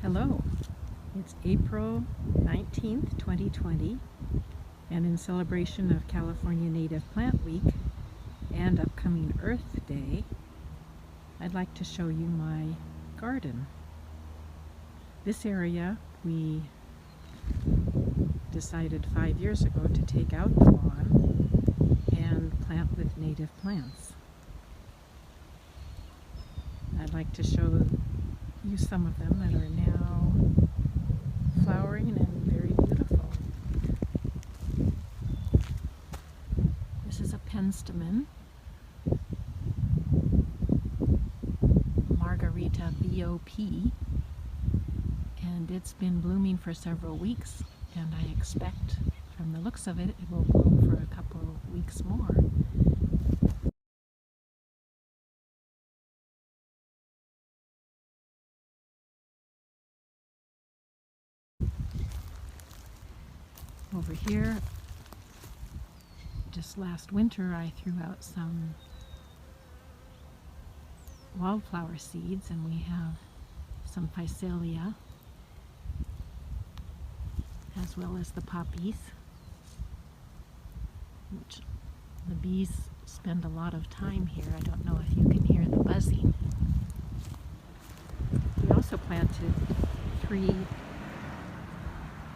Hello, it's April 19th, 2020, and in celebration of California Native Plant Week and upcoming Earth Day, I'd like to show you my garden. This area we decided 5 years ago to take out the lawn and plant with native plants. I'd like to show you some of them that are now flowering and very beautiful. This is a penstemon, Margarita BOP, and it's been blooming for several weeks, and I expect from the looks of it, it will bloom for a couple of weeks more. Over here, just last winter I threw out some wildflower seeds, and we have some PHACELIA as well as the poppies, which the bees spend a lot of time here. I don't know if you can hear the buzzing. We also planted 3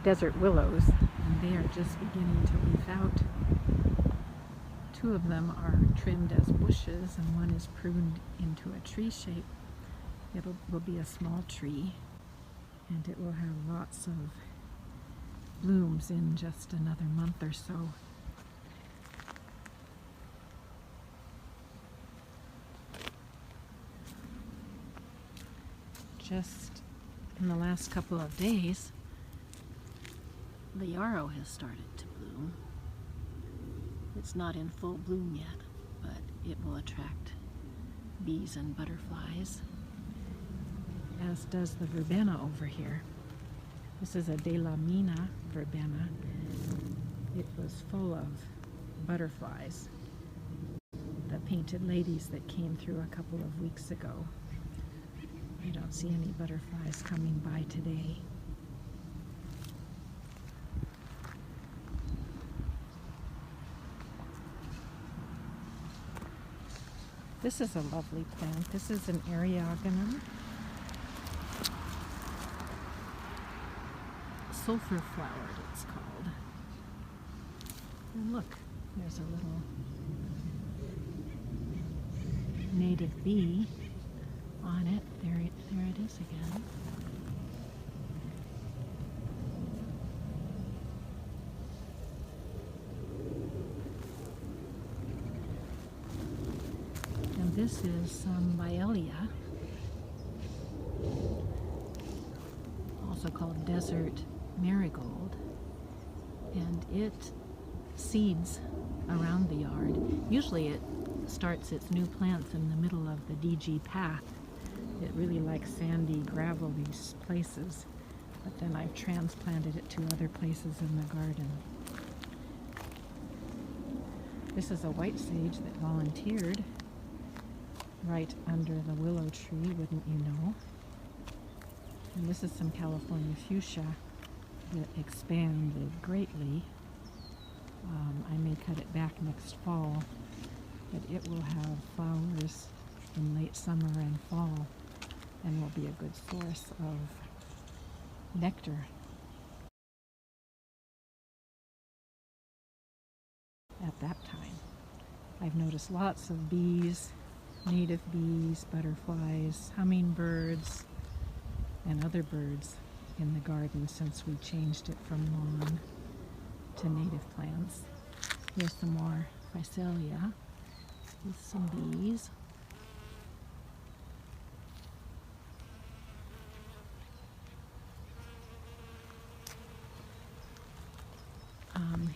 desert willows, and they are just beginning to leaf out. 2 of them are trimmed as bushes and one is pruned into a tree shape. It will be a small tree, and it will have lots of blooms in just another month or so. Just in the last couple of days, the YARROW has started to bloom. It's not in full bloom yet, but it will attract bees and butterflies, as does the verbena over here. This is a De La Mina verbena. It was full of butterflies, the painted ladies that came through a couple of weeks ago. I don't see any butterflies coming by today. This is a lovely plant. This is an ERIOGONUM. SULFUR flowered, it's called. And look, there's a little native bee on it. There it is again. This is some BAILEYA, also called desert marigold, and it seeds around the yard. Usually it starts its new plants in the middle of the DG path. It really likes sandy, gravelly places, but then I've transplanted it to other places in the garden. This is a white sage that volunteered right under the willow tree, wouldn't you know? And this is some California fuchsia that expanded greatly. I may cut it back next fall, but it will have flowers in late summer and fall and will be a good source of nectar. At that time, I've noticed lots of bees, native bees, butterflies, hummingbirds, and other birds in the garden since we changed it from lawn to native plants. Here's some more PHACELIA with some bees.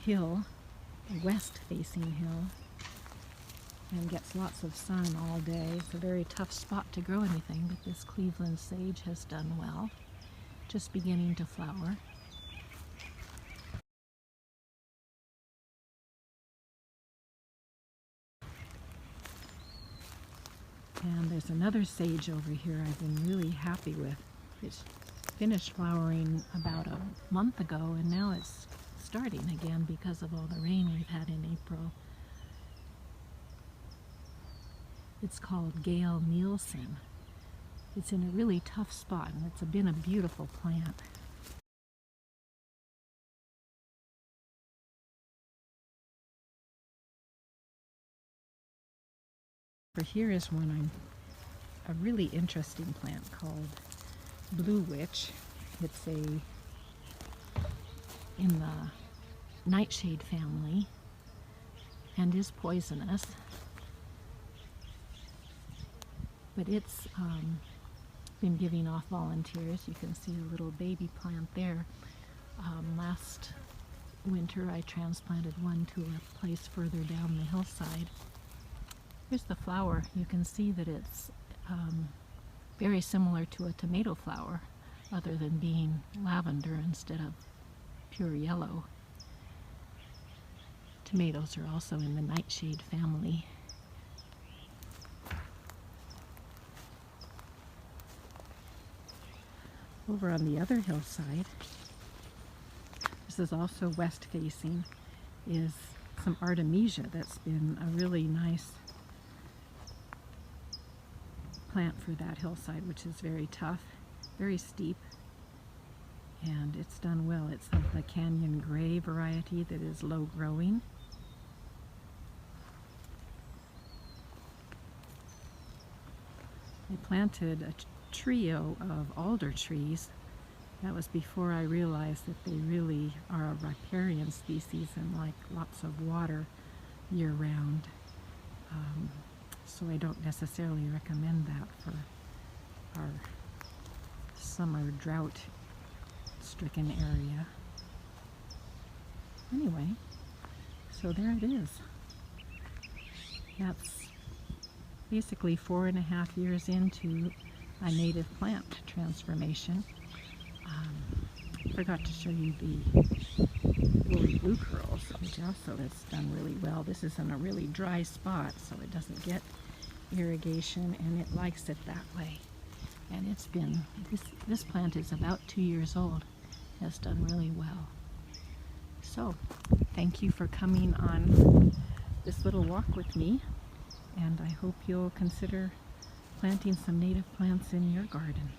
Hill, a west-facing hill, and gets lots of sun all day. It's a very tough spot to grow anything, but this Cleveland sage has done well, just beginning to flower. And there's another sage over here I've been really happy with. It's finished flowering about a month ago, and now it's starting again because of all the rain we've had in April. It's called Gail Nielsen. It's in a really tough spot, and it's been a beautiful plant. For here is a really interesting plant called Blue Witch. It's in the nightshade family and is poisonous, but it's been giving off volunteers. You can see a little baby plant there. Last winter I transplanted one to a place further down the hillside. Here's the flower. You can see that it's very similar to a tomato flower, other than being lavender instead of pure yellow. Tomatoes are also in the nightshade family. Over on the other hillside, this is also west facing, is some Artemisia that's been a really nice plant for that hillside, which is very tough, very steep, and it's done well. It's of the Canyon Gray variety that is low growing. I planted a trio of alder trees. That was before I realized that they really are a riparian species and like lots of water year-round. So I don't necessarily recommend that for our summer drought-stricken area. Anyway, so there it is. That's basically 4.5 years into a native plant transformation. Forgot to show you the woolly blue curls, which also has done really well. This is in a really dry spot, so it doesn't get irrigation, and it likes it that way. And it's been, this plant is about 2 years old, has done really well. So, thank you for coming on this little walk with me, and I hope you'll consider planting some native plants in your garden.